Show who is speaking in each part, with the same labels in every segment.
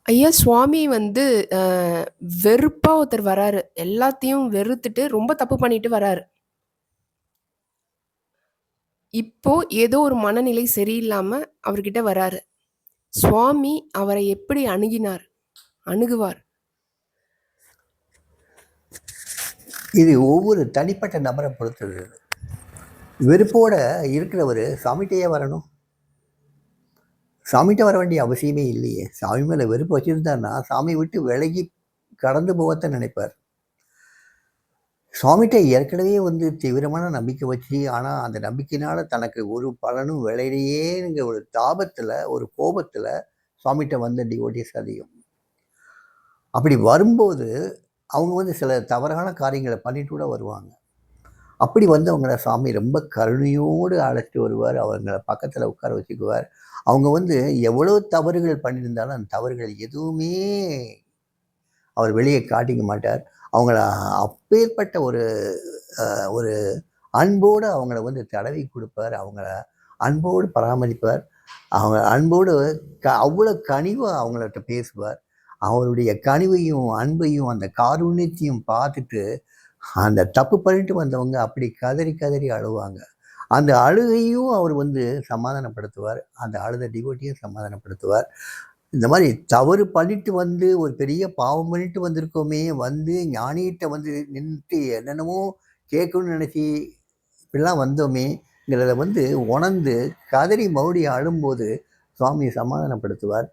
Speaker 1: ஐயா சுவாமி வந்து அ வெறுப்பா ஒருத்தர் வராரு. எல்லாத்தையும் வெறுத்துட்டு ரொம்ப தப்பு பண்ணிட்டு வராரு. இப்போ ஏதோ ஒரு மனநிலை சரியில்லாம அவர்கிட்ட வராரு. சுவாமி அவரை எப்படி அணுகினார்? அணுகுவார்?
Speaker 2: இது ஒவ்வொரு தனிப்பட்ட நபரை பொறுத்தது. வெறுப்போட இருக்கிறவர் சாமிகிட்டயே வரணும். சாமிகிட்ட வர வேண்டிய அவசியமே இல்லையே. சாமி மேலே வெறுப்பு வச்சுருந்தாருன்னா சாமியை விட்டு விலகி கடந்து போகத்தான் நினைப்பார். சுவாமிகிட்ட ஏற்கனவே தீவிரமான நம்பிக்கை வச்சு, ஆனால் அந்த நம்பிக்கையினால தனக்கு ஒரு பலனும் விளையிலையேங்கிற ஒரு தாபத்தில், ஒரு கோபத்தில் சுவாமிகிட்ட வந்த டிவோட்டிஸ் அதிகம். அப்படி வரும்போது அவங்க சில தவறான காரியங்களை பண்ணிட்டு கூட வருவாங்க. அப்படி அவங்கள சாமி ரொம்ப கருணையோடு அழைச்சிட்டு வருவார். அவங்கள பக்கத்தில் உட்கார வச்சுக்குவார். அவங்க எவ்வளோ தவறுகள் பண்ணியிருந்தாலும் அந்த தவறுகள் எதுவுமே அவர் வெளியே காட்டிக்க மாட்டார். அவங்கள அப்பேற்பட்ட ஒரு ஒரு அன்போடு அவங்கள தடவி கொடுப்பார். அவங்கள அன்போடு பராமரிப்பார். அவங்க அன்போடு அவ்வளோ கனிவாக அவங்கள்ட்ட பேசுவார். அவருடைய கனிவையும் அன்பையும் அந்த காருண்யத்தையும் பார்த்துட்டு அந்த தப்பு பண்ணிட்டு வந்தவங்க அப்படி கதறி கதறி அழுவாங்க. அந்த அழுகையும் அவர் சமாதானப்படுத்துவார். அந்த அழுத டிவோட்டியும் சமாதானப்படுத்துவார். இந்த மாதிரி தவறு பண்ணிட்டு ஒரு பெரிய பாவம் பண்ணிட்டு வந்திருக்கோமே, ஞானிகிட்ட நின்றுட்டு என்னென்னமோ கேட்கணும்னு நினச்சி இப்படிலாம் வந்தோமேங்கிறத உணர்ந்து கதறி மறுபடியும் அழும்போது சுவாமி சமாதானப்படுத்துவார்.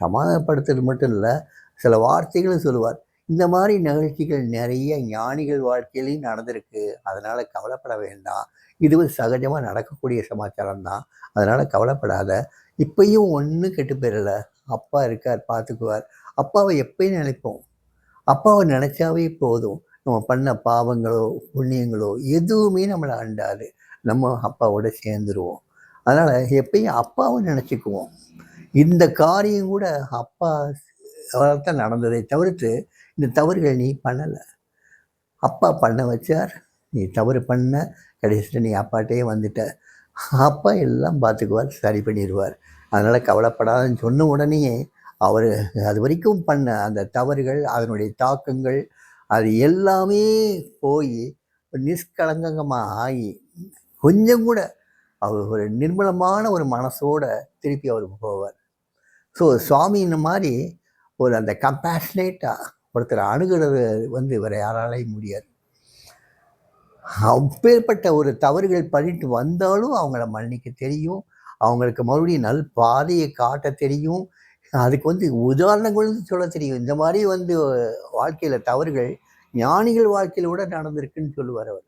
Speaker 2: சமாதானப்படுத்துறது மட்டும் இல்லை, சில வார்த்தைகளும் சொல்லுவார். இந்த மாதிரி நிகழ்ச்சிகள் நிறைய ஞானிகள் வாழ்க்கையிலையும் நடந்திருக்கு. அதனால் கவலைப்பட வேண்டாம். இது சகஜமாக நடக்கக்கூடிய சமாச்சாரம் தான். அதனால் கவலைப்படாத. இப்பயும் ஒன்றும் கெட்டு போயிடல. அப்பா இருக்கார், பார்த்துக்குவார். அப்பாவை எப்பயும் நினைப்போம். அப்பாவை நினச்சாவே போதும். நம்ம பண்ண பாவங்களோ புண்ணியங்களோ எதுவுமே நம்மளை அண்டாது. நம்ம அப்பாவோட சேர்ந்துருவோம். அதனால் எப்பயும் அப்பாவை நினச்சிக்குவோம். இந்த காரியம் கூட அப்பா தான் நடந்ததை தவிர்த்து இந்த தவறுகள் நீ பண்ணலை. அப்பா பண்ண வச்சார், நீ தவறு பண்ண, கடைசியில் நீ அப்பாட்டே வந்துட்ட. அப்பா எல்லாம் பார்த்துக்குவார், சரி பண்ணிடுவார். அதனால் கவலைப்படாதுன்னு சொன்ன உடனேயே அவர் அது வரைக்கும் பண்ண அந்த தவறுகள், அதனுடைய தாக்கங்கள், அது எல்லாமே போய் நிஷ்கலங்கமாக ஆகி கொஞ்சம் கூட அவர் ஒரு நிர்மலமான ஒரு மனசோட திருப்பி அவருக்கு போவார். ஸோ சுவாமி இந்த மாதிரி ஒரு அந்த கம்பேஷனேட்டாக ஒருத்தர் அணுகிறது வேறு யாராலையும் முடியாது. அப்பேற்பட்ட ஒரு தவறுகள் பண்ணிட்டு வந்தாலும் அவங்கள மன்னிக்க தெரியும். அவங்களுக்கு மறுபடியும் நல் பாதையை காட்ட தெரியும். அதுக்கு உதாரணங்கள் சொல்ல தெரியும். இந்த மாதிரி வாழ்க்கையில் தவறுகள் ஞானிகள் வாழ்க்கையில் கூட நடந்திருக்குன்னு சொல்லுவார் அவர்.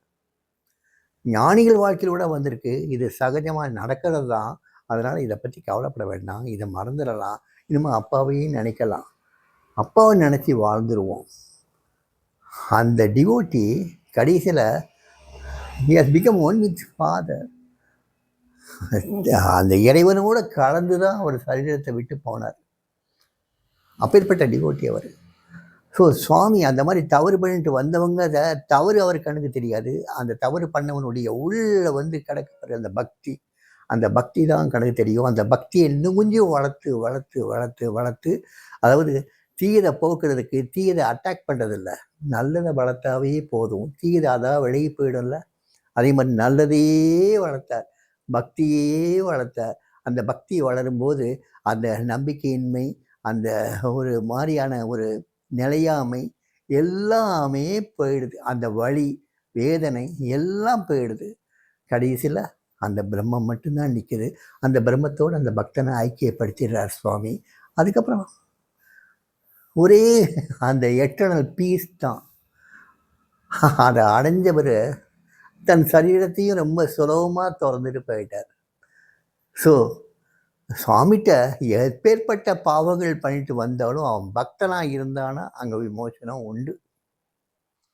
Speaker 2: ஞானிகள் வாழ்க்கையில் கூட வந்திருக்கு. இது சகஜமாக நடக்கிறது தான். அதனால் இதை பற்றி கவலைப்பட வேண்டாம். இதை மறந்துடலாம். இனிமேல் அப்பாவையும் நினைக்கலாம். அப்பாவை நினச்சி வாழ்ந்துருவோம். அந்த டிவோட்டி கடைசியில் he has become one with father. அந்த இறைவனோட கலந்து தான் அவர் சரீரத்தை விட்டு போனார். அப்பேற்பட்ட டிவோட்டி அவர். ஸோ சுவாமி அந்த மாதிரி தவறு பண்ணிட்டு வந்தவங்க தவறு அவர் கண்ணுக்கு தெரியாது. அந்த தவறு பண்ணவனுடைய உள்ள கிடக்கப்படுற அந்த பக்தி, அந்த பக்தி தான் கணக்கு தெரியும். அந்த பக்தியை இன்னும் கொஞ்சம் வளர்த்து வளர்த்து வளர்த்து வளர்த்து, அதாவது தீயதை போக்குறதுக்கு தீயதை அட்டாக் பண்ணுறதில்ல, நல்லதை வளர்த்தாவே போதும். தீயதை அதான் விலகி போயிடும்ல. அதே மாதிரி நல்லதையே வளர்த்தார், பக்தியே வளர்த்தார். அந்த பக்தி வளரும்போது அந்த நம்பிக்கையின்மை, அந்த ஒரு மாதிரியான ஒரு நிலையாமை எல்லாமே போயிடுது. அந்த வலி வேதனை எல்லாம் போயிடுது. கடைசியில் அந்த பிரம்மம் மட்டும்தான் நிற்குது. அந்த பிரம்மத்தோடு அந்த பக்தனை ஐக்கியப்படுத்திடுறார் சுவாமி. அதுக்கப்புறம் ஒரே அந்த எட்டர்னல் பீஸ் தான். அதை அடைஞ்சவர் தன் சரீரத்தையும் ரொம்ப சுலபமாக திறந்துட்டு போயிட்டார். ஸோ சுவாமிகிட்ட எப்பேற்பட்ட பாவங்கள் பண்ணிட்டு வந்தாலும் அவன் பக்தனாக இருந்தானா அங்கே விமோசனம் உண்டு.